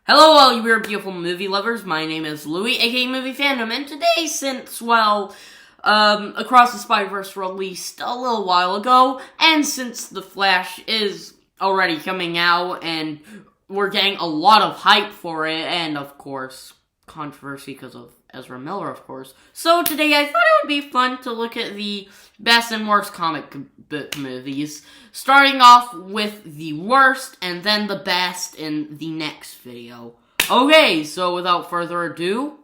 Hello, all you weird, beautiful movie lovers. My name is Louie, aka Movie Fandom, and today, since, Across the Spider-Verse released a little while ago, and since The Flash is already coming out, and we're getting a lot of hype for it, and, of course, controversy because of Ezra Miller, of course. So today, I thought it would be fun to look at the best and worst comic book movies, starting off with the worst and then the best in the next video. Okay, so without further ado,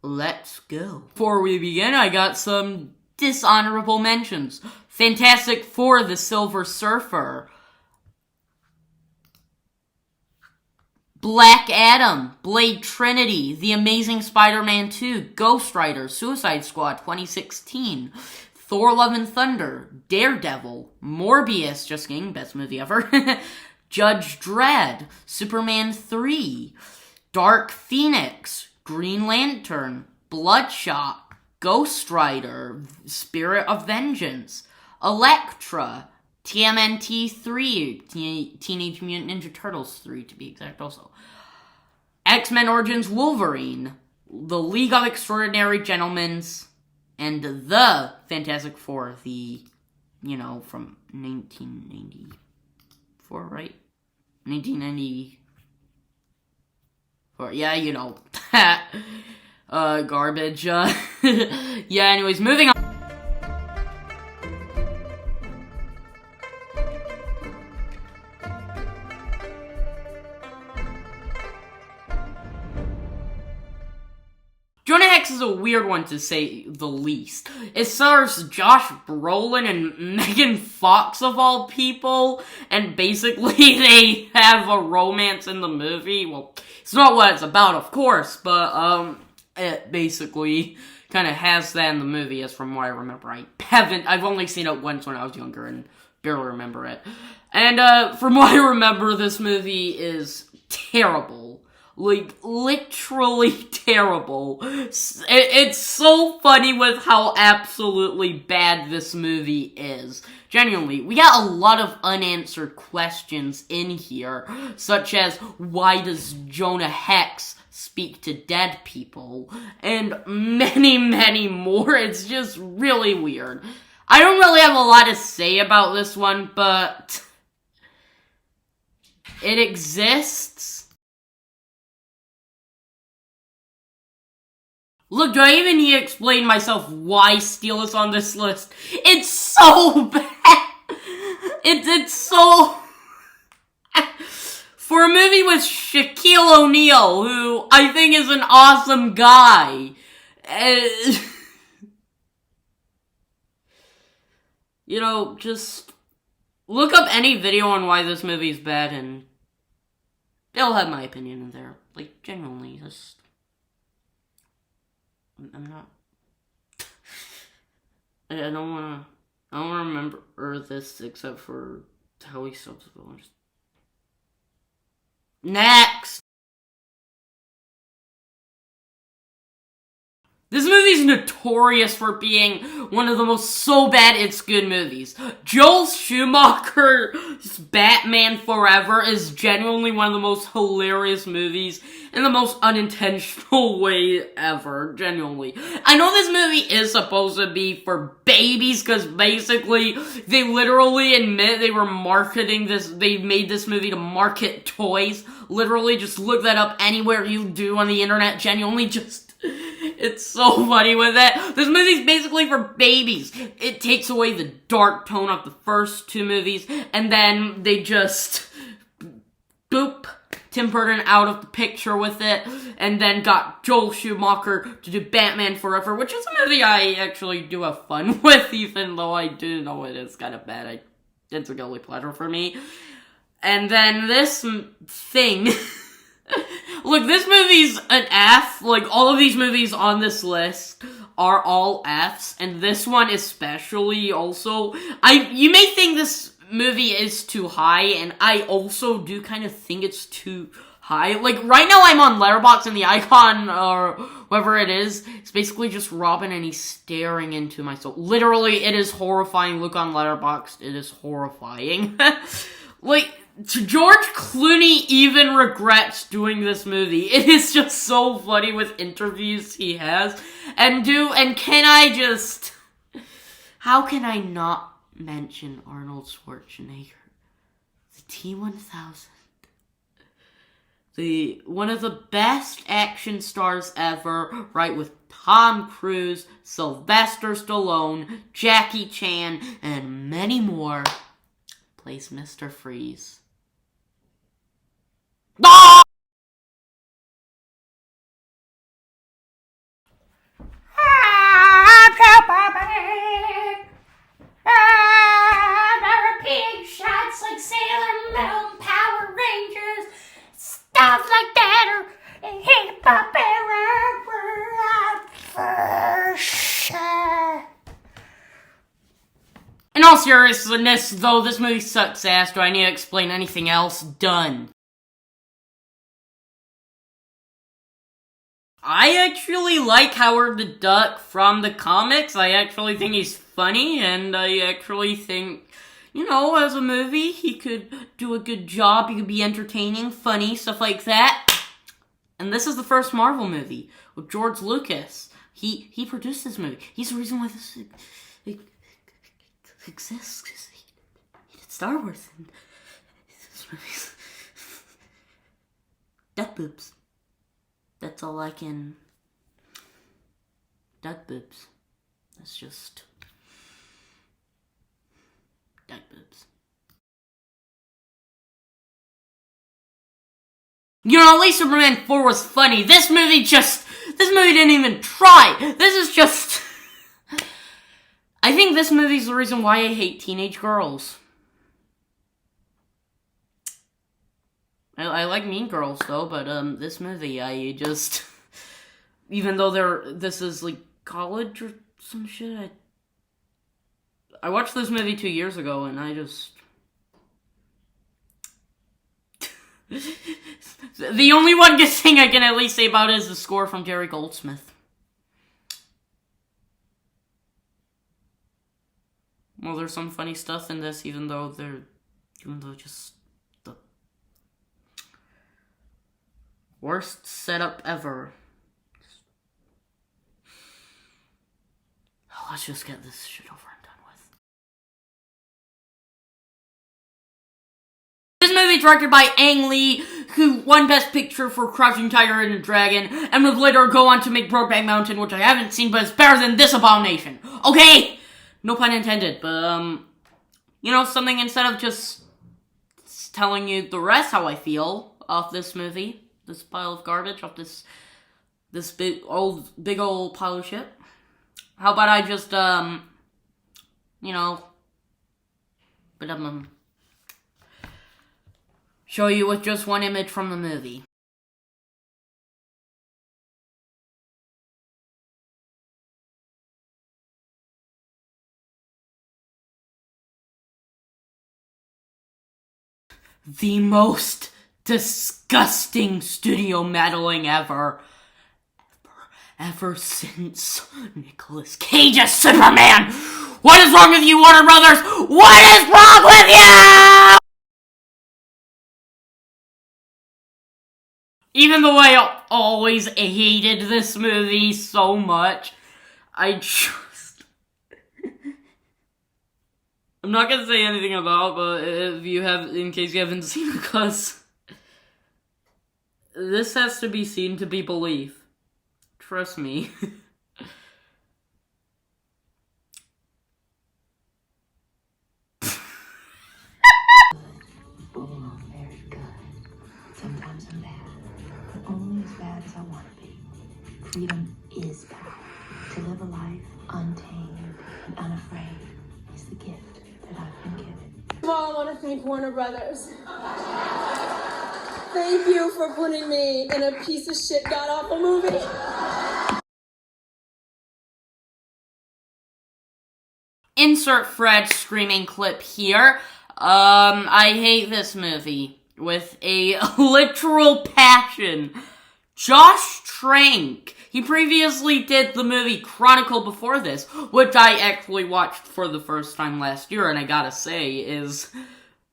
let's go. Before we begin, I got some dishonorable mentions. Fantastic Four: The Silver Surfer, Black Adam, Blade Trinity, The Amazing Spider-Man 2, Ghost Rider, Suicide Squad 2016, Thor: Love and Thunder, Daredevil, Morbius, just kidding, best movie ever, Judge Dredd, Superman 3, Dark Phoenix, Green Lantern, Bloodshot, Ghost Rider, Spirit of Vengeance, Elektra, TMNT 3, Teenage Mutant Ninja Turtles 3 to be exact also, X-Men Origins Wolverine, The League of Extraordinary Gentlemen, and The Fantastic Four, from 1994, right? 1994, yeah, garbage, yeah, anyways, moving on. Jonah Hex is a weird one to say the least. It stars Josh Brolin and Megan Fox of all people, and basically they have a romance in the movie. Well, it's not what it's about, of course, but it basically kind of has that in the movie, as from what I remember. I've only seen it once when I was younger and barely remember it. And from what I remember, this movie is terrible. Like, literally terrible. It's so funny with how absolutely bad this movie is. Genuinely, we got a lot of unanswered questions in here, such as, why does Jonah Hex speak to dead people? And many, many more. It's just really weird. I don't really have a lot to say about this one, but it exists. Look, do I even need to explain myself why Steel is on this list? It's so bad! It's so... For a movie with Shaquille O'Neal, who I think is an awesome guy, just look up any video on why this movie's bad and they'll have my opinion in there. Like, genuinely, just... I'm not... I don't wanna remember this except for how he subsequently just... Next! This movie's notorious for being one of the most so bad it's good movies. Joel Schumacher's Batman Forever is genuinely one of the most hilarious movies in the most unintentional way ever, genuinely. I know this movie is supposed to be for babies, because basically, they literally admit they were marketing this, they made this movie to market toys. Literally, just look that up anywhere you do on the internet, genuinely just... It's so funny with that. This movie's basically for babies. It takes away the dark tone of the first two movies, and then they just... boop. Tim Burton out of the picture with it, and then got Joel Schumacher to do Batman Forever, which is a movie I actually do have fun with, even though I do know it is kind of bad. It's a guilty pleasure for me. And then this thing... Look, this movie's an F. Like, all of these movies on this list are all Fs, and this one especially also. You may think this movie is too high, and I also do kind of think it's too high. Like, right now I'm on Letterboxd, and the icon, or whatever it is, it's basically just Robin, and he's staring into my soul. Literally, it is horrifying. Look on Letterboxd, it is horrifying. Like, George Clooney even regrets doing this movie. It is just so funny with interviews he has. And can I just... How can I not mention Arnold Schwarzenegger? The T-1000. One of the best action stars ever, right, with Tom Cruise, Sylvester Stallone, Jackie Chan, and many more, plays Mr. Freeze. Ah! Big shots like Sailor Moon, Power Rangers, stuff like that, or hip hop era for sure. In all seriousness, though, this movie sucks ass. Do I need to explain anything else? Done. I actually like Howard the Duck from the comics. I actually think he's funny, and I actually think, you know, as a movie, he could do a good job. He could be entertaining, funny, stuff like that. And this is the first Marvel movie with George Lucas. He produced this movie. He's the reason why this exists. He did Star Wars and this movie's duck boobs. That's all I can... Duck boobs. That's just... Duck boobs. You know, at least Superman 4 was funny. This movie didn't even try. This is just... I think this movie's the reason why I hate teenage girls. I like Mean Girls, though, but, this movie, I just... Even though this is, like, college or some shit, I watched this movie 2 years ago, and I just... The only one good thing I can at least say about it is the score from Jerry Goldsmith. Well, there's some funny stuff in this, even though just the worst setup ever. Let's just get this shit over and done with. This movie directed by Ang Lee, who won Best Picture for Crouching Tiger and the Dragon, and would later go on to make Brokeback Mountain, which I haven't seen, but it's better than this abomination. Okay? No pun intended, but, you know, something instead of just telling you the rest how I feel of this movie, this pile of garbage, of this big old pile of shit. How about I just, you know, show you with just one image from the movie. The most disgusting studio meddling ever since Nicolas Cage's Superman! What is wrong with you, Warner Brothers? What is wrong with you?! Even though I always hated this movie so much, I'm not gonna say anything about, but in case you haven't seen it, because this has to be seen to be believed. Trust me. Very good. Sometimes I'm bad, but only as bad as I want to be. Freedom is power. To live a life untamed and unafraid is the gift that I've been given. First of all, I want to thank Warner Brothers. Thank you for putting me in a piece of shit god-awful movie. Insert Fred's screaming clip here. I hate this movie with a literal passion. Josh Trank. He previously did the movie Chronicle before this, which I actually watched for the first time last year, and I gotta say, is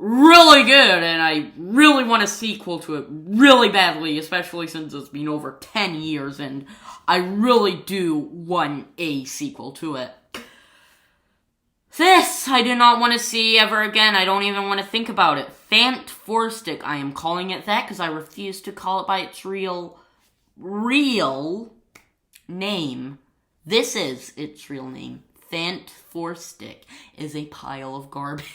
really good, and I really want a sequel to it really badly, especially since it's been over 10 years, and I really do want a sequel to it. This, I do not want to see ever again. I don't even want to think about it. Fant4stick. I am calling it that because I refuse to call it by its real name. This is its real name. Fant4stick is a pile of garbage.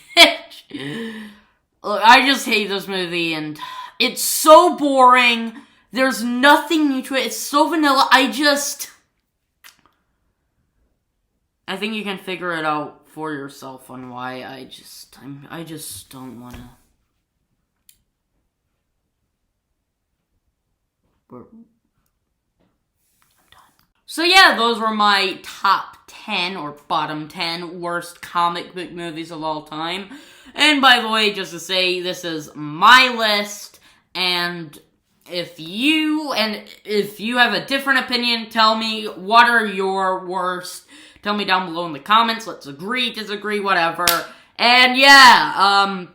Look, I just hate this movie, and it's so boring. There's nothing new to it. It's so vanilla. I think you can figure it out for yourself on why I just don't want to. I'm done. So yeah, those were my top 10 or bottom 10 worst comic book movies of all time. And by the way, just to say, this is my list, and if you have a different opinion, tell me what are your worst. Tell me down below in the comments. Let's agree, disagree, whatever. And yeah,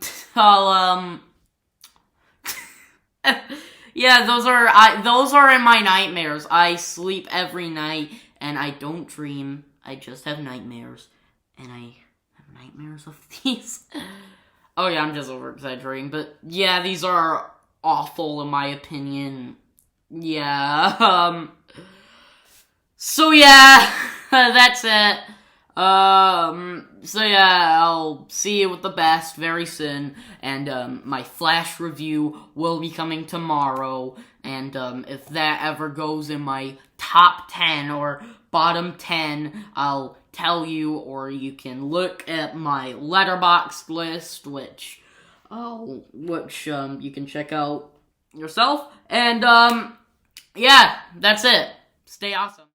yeah, those are in my nightmares. I sleep every night, and I don't dream. I just have nightmares, and I have nightmares of these. Oh yeah, I'm just over-exaggerating, but yeah, these are awful in my opinion. Yeah, so yeah, that's it. So yeah, I'll see you with the best very soon, and my Flash review will be coming tomorrow, and if that ever goes in my top 10 or bottom 10, I'll tell you, or you can look at my Letterboxd list, which you can check out yourself, and yeah, that's it. Stay awesome.